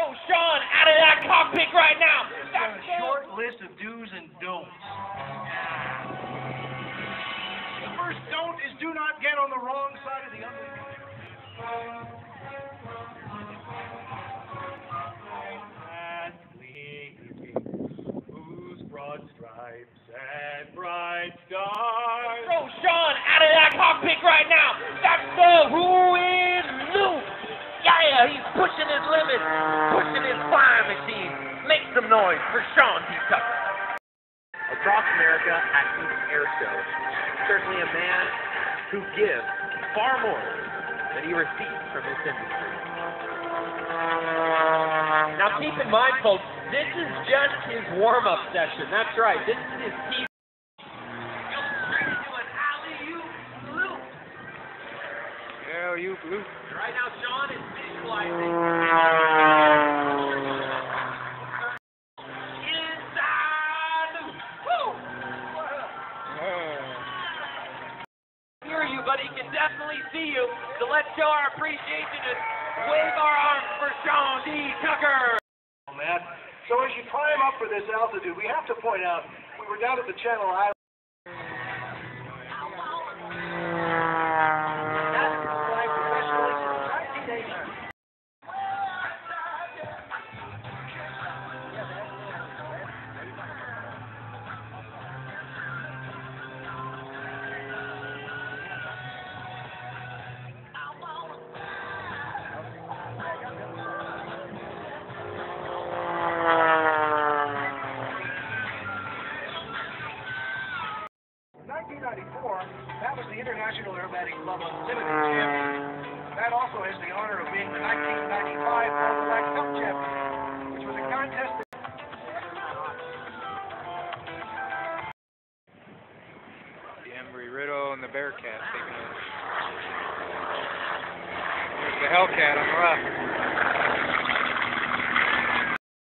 Throw Sean out of that cockpit right now. Got a short list of do's and don'ts. The first don't is do not get on the wrong side of the underpass. And gleaming, whose broad stripes and bright stars. Throw Sean out of that cockpit right now. That's the who is Lou. Yeah, he's pushing his limits, pushing his flying machine. Make some noise for Sean D. Tucker. Across America at each air show, certainly a man who gives far more than he receives from this industry. Now keep in mind, folks, this is just his warm-up session. That's right. This is his team. Yeah, you blue. Right now, Sean is visualizing. Hear you, but he can definitely see you. So let's show our appreciation and wave our arms for Sean D. Tucker. Matt. So as you climb up for this altitude, we have to point out we were down at the Channel Islands. That was the International Aerobatic Club Unlimited Championship. That also has the honor of being the 1995 World Black Cup Champion, which was a contest that... The Embry-Riddle and the Bearcat taking over. There's the Hellcat on the left.